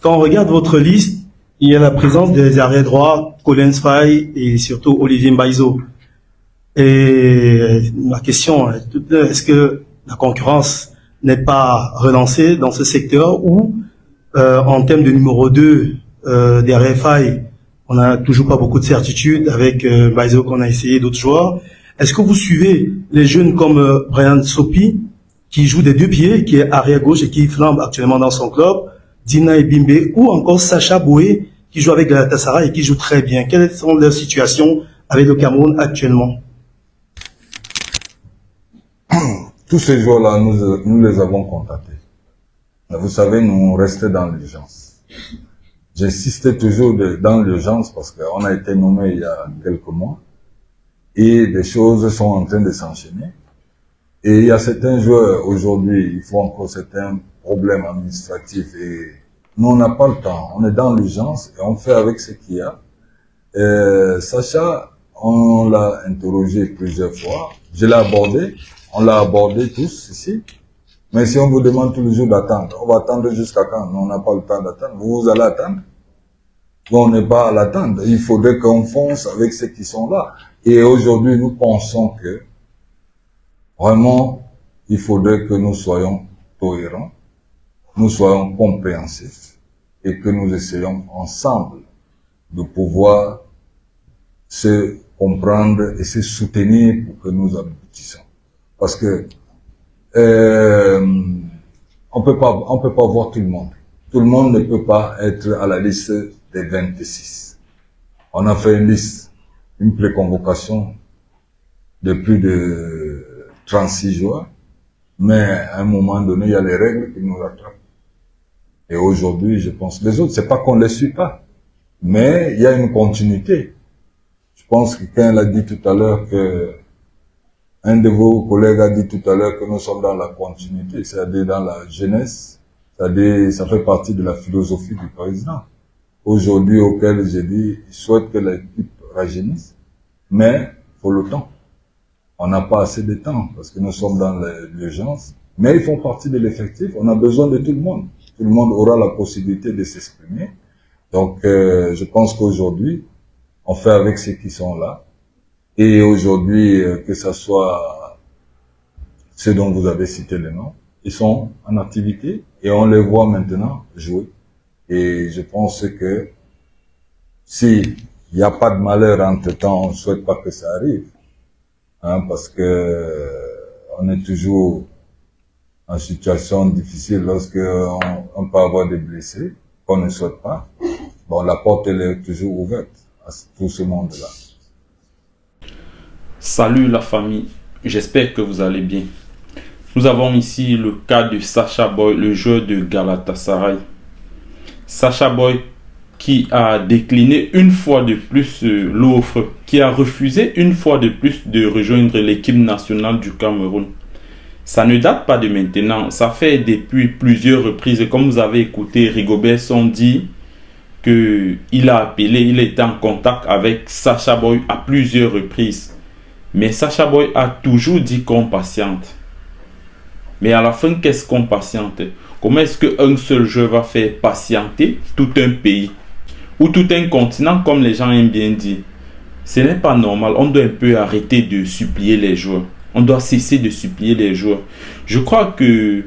Quand on regarde votre liste, il y a la présence des arrières droits, Collins Faye et surtout Olivier Mbaizo. Et ma question est-ce que la concurrence n'est pas relancée dans ce secteur ou en termes de numéro 2 derrière Faye, on n'a toujours pas beaucoup de certitude avec Mbaizo qu'on a essayé, d'autres joueurs. Est-ce que vous suivez les jeunes comme Brian Sopi qui joue des 2 pieds, qui est arrière gauche et qui flambe actuellement dans son club, Dina Ebimbe ou encore Sacha Boé qui joue avec Galatasaray et qui joue très bien? Quelles sont leurs situations avec le Cameroun actuellement? Tous ces joueurs-là, nous les avons contactés. Vous savez, nous restons dans l'urgence. J'insistais toujours dans l'urgence parce qu'on a été nommé il y a quelques mois et des choses sont en train de s'enchaîner. Et il y a certains joueurs aujourd'hui, il faut encore certains problèmes administratifs et nous on n'a pas le temps. On est dans l'urgence et on fait avec ce qu'il y a. Sacha, on l'a interrogé plusieurs fois. Je l'ai abordé. On l'a abordé tous ici. Mais si on vous demande tous les jours d'attendre, on va attendre jusqu'à quand? Nous, on n'a pas le temps d'attendre. Vous allez attendre. Bon, on n'est pas à l'attendre. Il faudrait qu'on fonce avec ceux qui sont là. Et aujourd'hui, nous pensons que vraiment, il faudrait que nous soyons tolérants, nous soyons compréhensifs et que nous essayons ensemble de pouvoir se comprendre et se soutenir pour que nous aboutissions. Parce que on peut pas voir tout le monde. Tout le monde ne peut pas être à la liste des 26. On a fait une liste, une préconvocation de plus de 36 joueurs, mais à un moment donné, il y a les règles qui nous rattrapent. Et aujourd'hui, je pense, les autres, c'est pas qu'on les suit pas, mais il y a une continuité. Je pense que quelqu'un l'a dit tout à l'heure que un de vos collègues a dit tout à l'heure que nous sommes dans la continuité, c'est-à-dire dans la jeunesse, c'est-à-dire ça fait partie de la philosophie du président. Aujourd'hui, auquel j'ai dit, il souhaite que l'équipe rajeunisse, mais il faut le temps. On n'a pas assez de temps parce que nous sommes dans l'urgence, mais ils font partie de l'effectif, on a besoin de tout le monde. Tout le monde aura la possibilité de s'exprimer. Donc, je pense qu'aujourd'hui, on fait avec ceux qui sont là. Et aujourd'hui, que ce soit ceux dont vous avez cité les noms, ils sont en activité et on les voit maintenant jouer. Et je pense que s'il n'y a pas de malheur entre-temps, on ne souhaite pas que ça arrive. Hein, parce que on est toujours en situation difficile lorsque on peut avoir des blessés qu'on ne souhaite pas. Bon, la porte elle est toujours ouverte à tout ce monde-là. Salut la famille, j'espère que vous allez bien. Nous avons ici le cas de Sacha Boy, le joueur de Galatasaray. Sacha Boy qui a décliné une fois de plus l'offre, qui a refusé une fois de plus de rejoindre l'équipe nationale du Cameroun. Ça ne date pas de maintenant, ça fait depuis plusieurs reprises. Comme vous avez écouté, Rigobert Song dit qu'il a appelé, il était en contact avec Sacha Boy à plusieurs reprises. Mais Sacha Boy a toujours dit qu'on patiente. Mais à la fin, qu'est-ce qu'on patiente? Comment est-ce qu'un seul joueur va faire patienter tout un pays ou tout un continent, comme les gens aiment bien dire? Ce n'est pas normal. On doit un peu arrêter de supplier les joueurs. On doit cesser de supplier les joueurs. Je crois que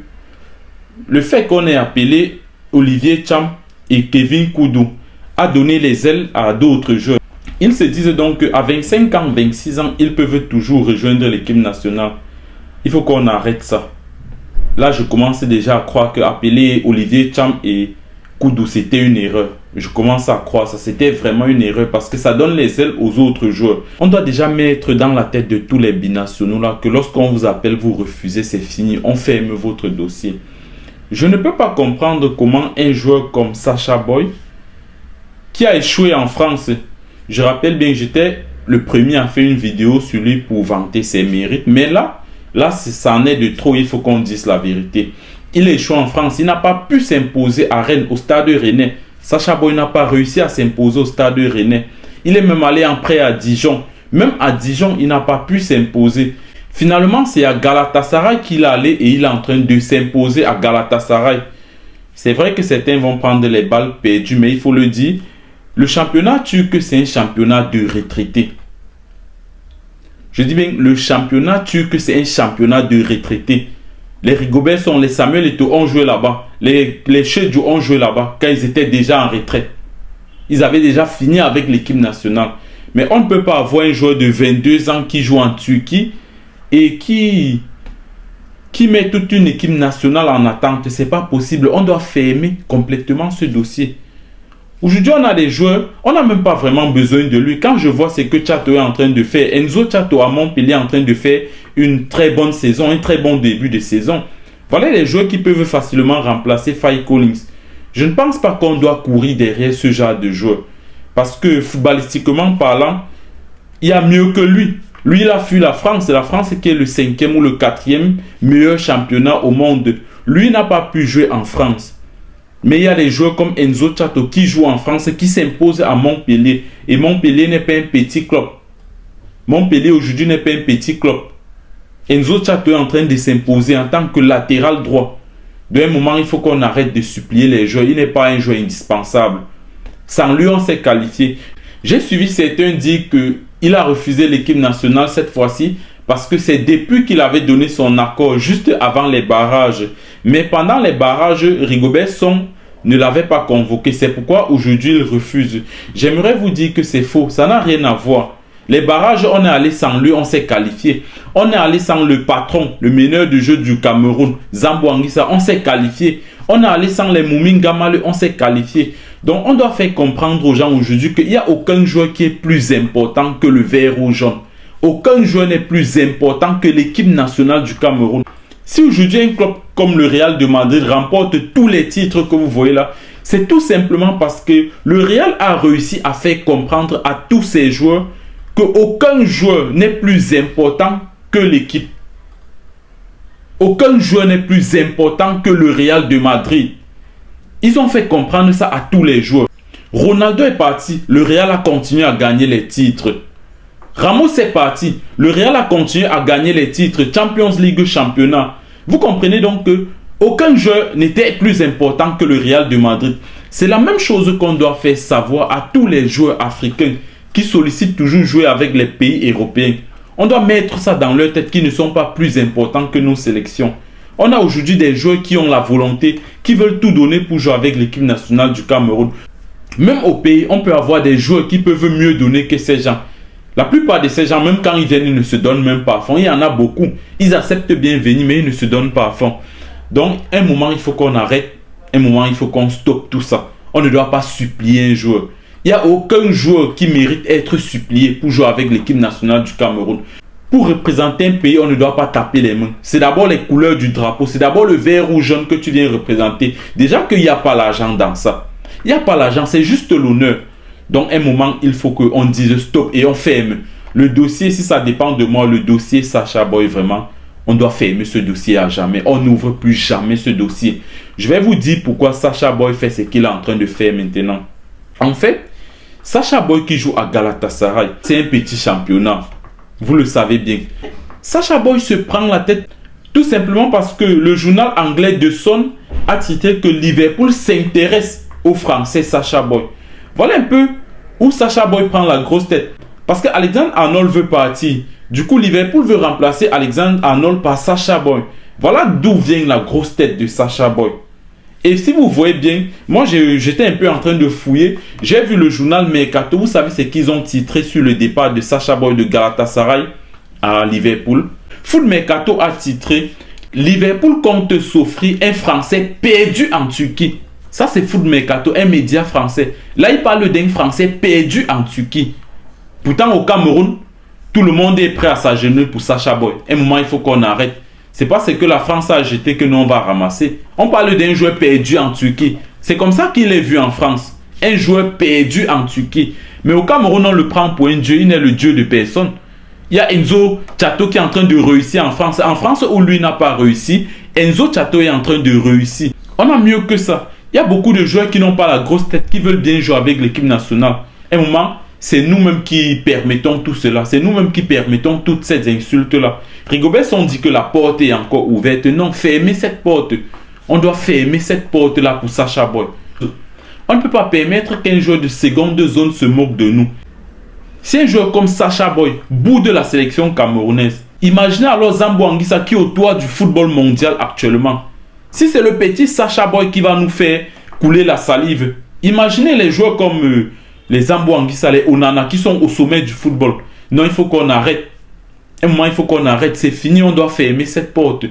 le fait qu'on ait appelé Olivier Cham et Kevin Koudou a donné les ailes à d'autres joueurs. Ils se disent donc qu'à 25 ans, 26 ans, ils peuvent toujours rejoindre l'équipe nationale. Il faut qu'on arrête ça. Là, je commence déjà à croire qu'appeler Olivier Cham et Koudou, c'était une erreur. Je commence à croire ça. C'était vraiment une erreur parce que ça donne les ailes aux autres joueurs. On doit déjà mettre dans la tête de tous les binationaux là que lorsqu'on vous appelle, vous refusez, c'est fini. On ferme votre dossier. Je ne peux pas comprendre comment un joueur comme Sacha Boy, qui a échoué en France, je rappelle bien que j'étais le premier à faire une vidéo sur lui pour vanter ses mérites. Mais là, ça en est de trop, il faut qu'on dise la vérité. Il échoue en France, il n'a pas pu s'imposer à Rennes, au stade Rennais. Sacha Boy n'a pas réussi à s'imposer au stade Rennais. Il est même allé en prêt à Dijon. Même à Dijon, il n'a pas pu s'imposer. Finalement, c'est à Galatasaray qu'il est allé et il est en train de s'imposer à Galatasaray. C'est vrai que certains vont prendre les balles perdues, mais il faut le dire, le championnat turc, c'est un championnat de retraités. Je dis bien, le championnat turc, c'est un championnat de retraités. Les Rigobert sont, les Samuel Eto'o ont joué là-bas. Les Chedjou ont joué là-bas quand ils étaient déjà en retraite. Ils avaient déjà fini avec l'équipe nationale. Mais on ne peut pas avoir un joueur de 22 ans qui joue en Turquie et qui met toute une équipe nationale en attente. Ce n'est pas possible. On doit fermer complètement ce dossier. Aujourd'hui, on a des joueurs, on n'a même pas vraiment besoin de lui. Quand je vois ce que Tchato est en train de faire, Enzo Tchato à Montpellier est en train de faire une très bonne saison, un très bon début de saison. Voilà les joueurs qui peuvent facilement remplacer Faye Collins. Je ne pense pas qu'on doit courir derrière ce genre de joueurs. Parce que footballistiquement parlant, il y a mieux que lui. Lui, il a fui la France. C'est la France qui est le 5e ou le 4e meilleur championnat au monde. Lui n'a pas pu jouer en France. Mais il y a des joueurs comme Enzo Tchato qui jouent en France, qui s'imposent à Montpellier. Et Montpellier n'est pas un petit club. Montpellier aujourd'hui n'est pas un petit club. Enzo Tchato est en train de s'imposer en tant que latéral droit. D'un moment, il faut qu'on arrête de supplier les joueurs. Il n'est pas un joueur indispensable. Sans lui, on s'est qualifié. J'ai suivi certains dire qu'il a refusé l'équipe nationale cette fois-ci parce que c'est depuis qu'il avait donné son accord juste avant les barrages. Mais pendant les barrages, Rigobert Song ne l'avait pas convoqué. C'est pourquoi aujourd'hui il refuse. J'aimerais vous dire que c'est faux. Ça n'a rien à voir. Les barrages, on est allé sans lui, on s'est qualifié. On est allé sans le patron, le meneur de jeu du Cameroun, Zambo Anguissa, on s'est qualifié. On est allé sans les Moumine Gamale, on s'est qualifié. Donc on doit faire comprendre aux gens aujourd'hui qu'il n'y a aucun joueur qui est plus important que le vert ou jaune. Aucun joueur n'est plus important que l'équipe nationale du Cameroun. Si aujourd'hui un club comme le Real de Madrid remporte tous les titres que vous voyez là, c'est tout simplement parce que le Real a réussi à faire comprendre à tous ses joueurs qu'aucun joueur n'est plus important que l'équipe. Aucun joueur n'est plus important que le Real de Madrid. Ils ont fait comprendre ça à tous les joueurs. Ronaldo est parti, le Real a continué à gagner les titres. Ramos est parti, le Real a continué à gagner les titres, Champions League, championnat. Vous comprenez donc que aucun joueur n'était plus important que le Real de Madrid. C'est la même chose qu'on doit faire savoir à tous les joueurs africains qui sollicitent toujours jouer avec les pays européens. On doit mettre ça dans leur tête qu'ils ne sont pas plus importants que nos sélections. On a aujourd'hui des joueurs qui ont la volonté, qui veulent tout donner pour jouer avec l'équipe nationale du Cameroun. Même au pays, on peut avoir des joueurs qui peuvent mieux donner que ces gens. La plupart de ces gens, même quand ils viennent, ils ne se donnent même pas à fond. Il y en a beaucoup. Ils acceptent bien venir, mais ils ne se donnent pas à fond. Donc, un moment, il faut qu'on arrête. Un moment, il faut qu'on stoppe tout ça. On ne doit pas supplier un joueur. Il n'y a aucun joueur qui mérite d'être supplié pour jouer avec l'équipe nationale du Cameroun. Pour représenter un pays, on ne doit pas taper les mains. C'est d'abord les couleurs du drapeau. C'est d'abord le vert ou jaune que tu viens représenter. Déjà qu'il n'y a pas l'argent dans ça. Il n'y a pas l'argent, c'est juste l'honneur. Donc, un moment, il faut qu'on dise stop et on ferme. Le dossier, si ça dépend de moi, le dossier Sacha Boy, vraiment, on doit fermer ce dossier à jamais. On n'ouvre plus jamais ce dossier. Je vais vous dire pourquoi Sacha Boy fait ce qu'il est en train de faire maintenant. En fait, Sacha Boy qui joue à Galatasaray, c'est un petit championnat. Vous le savez bien. Sacha Boy se prend la tête tout simplement parce que le journal anglais The Sun a titré que Liverpool s'intéresse au Français Sacha Boy. Voilà un peu où Sacha Boy prend la grosse tête. Parce que Alexander Arnold veut partir. Du coup, Liverpool veut remplacer Alexander Arnold par Sacha Boy. Voilà d'où vient la grosse tête de Sacha Boy. Et si vous voyez bien, moi j'étais un peu en train de fouiller. J'ai vu le journal Mercato. Vous savez ce qu'ils ont titré sur le départ de Sacha Boy de Galatasaray à Liverpool. Foot Mercato a titré Liverpool compte s'offrir un Français perdu en Turquie. Ça c'est Foot Mercato, un média français. Là il parle d'un Français perdu en Turquie. Pourtant au Cameroun, tout le monde est prêt à s'agenouiller pour Sacha Boy. Un moment il faut qu'on arrête. C'est pas ce que la France a jeté que nous on va ramasser. On parle d'un joueur perdu en Turquie. C'est comme ça qu'il est vu en France. Un joueur perdu en Turquie. Mais au Cameroun, on le prend pour un dieu. Il n'est le dieu de personne. Il y a Enzo Tchato qui est en train de réussir en France. En France où lui n'a pas réussi, Enzo Tchato est en train de réussir. On a mieux que ça. Il y a beaucoup de joueurs qui n'ont pas la grosse tête, qui veulent bien jouer avec l'équipe nationale. À un moment, c'est nous-mêmes qui permettons tout cela. C'est nous-mêmes qui permettons toutes ces insultes-là. Rigobert Song dit que la porte est encore ouverte. Non, fermez cette porte. On doit fermer cette porte-là pour Sacha Boy. On ne peut pas permettre qu'un joueur de seconde zone se moque de nous. Si un joueur comme Sacha Boy boude la sélection camerounaise, imaginez alors Zambo Anguissa qui est au toit du football mondial actuellement. Si c'est le petit Sacha Boy qui va nous faire couler la salive, imaginez les joueurs comme les Zambo Anguissa, les Onana qui sont au sommet du football. Non, il faut qu'on arrête. Un moment, il faut qu'on arrête. C'est fini, on doit fermer cette porte.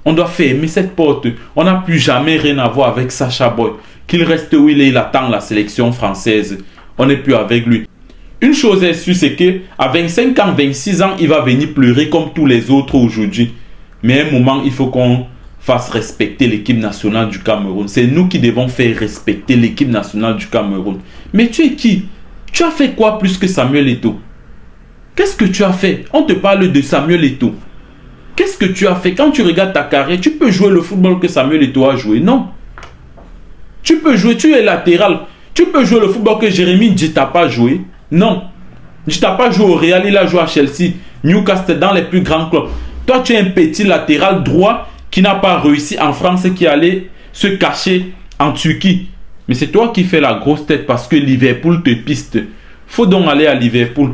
On doit fermer cette porte. On n'a plus jamais rien à voir avec Sacha Boy. Qu'il reste où il est, il attend la sélection française. On n'est plus avec lui. Une chose est sûre, c'est qu'à 25 ans, 26 ans, il va venir pleurer comme tous les autres aujourd'hui. Mais à un moment, il faut qu'on fasse respecter l'équipe nationale du Cameroun. C'est nous qui devons faire respecter l'équipe nationale du Cameroun. Mais tu es qui? Tu as fait quoi plus que Samuel Eto'o? Qu'est-ce que tu as fait? On te parle de Samuel Eto'o. Qu'est-ce que tu as fait? Quand tu regardes ta carrière, tu peux jouer le football que Samuel Eto'o a joué. Non. Tu peux jouer, tu es latéral. Tu peux jouer le football que Jérémy Djita n'a pas joué. Non. Djita n'a pas joué au Real, il a joué à Chelsea, Newcastle, dans les plus grands clubs. Toi, tu es un petit latéral droit qui n'a pas réussi en France et qui allait se cacher en Turquie. Mais c'est toi qui fais la grosse tête parce que Liverpool te piste. Faut donc aller à Liverpool.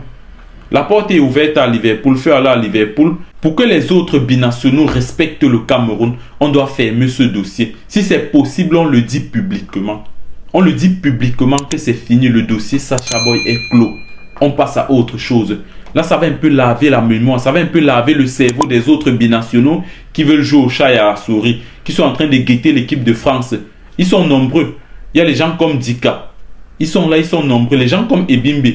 La porte est ouverte à Liverpool. Fais aller à Liverpool. Pour que les autres binationaux respectent le Cameroun, on doit fermer ce dossier. Si c'est possible, on le dit publiquement. On le dit publiquement que c'est fini. Le dossier Sacha Boy est clos. On passe à autre chose. Là, ça va un peu laver la mémoire. Ça va un peu laver le cerveau des autres binationaux qui veulent jouer au chat et à la souris. Qui sont en train de guetter l'équipe de France. Ils sont nombreux. Il y a les gens comme Dika. Ils sont là, ils sont nombreux. Les gens comme Ebimbe.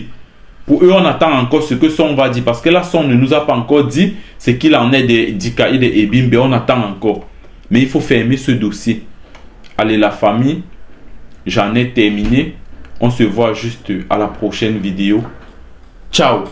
Pour eux, on attend encore ce que Son va dire. Parce que là, Son ne nous a pas encore dit ce qu'il en est de Dika et de Ebimbe. On attend encore. Mais il faut fermer ce dossier. Allez, la famille, j'en ai terminé. On se voit juste à la prochaine vidéo. Ciao!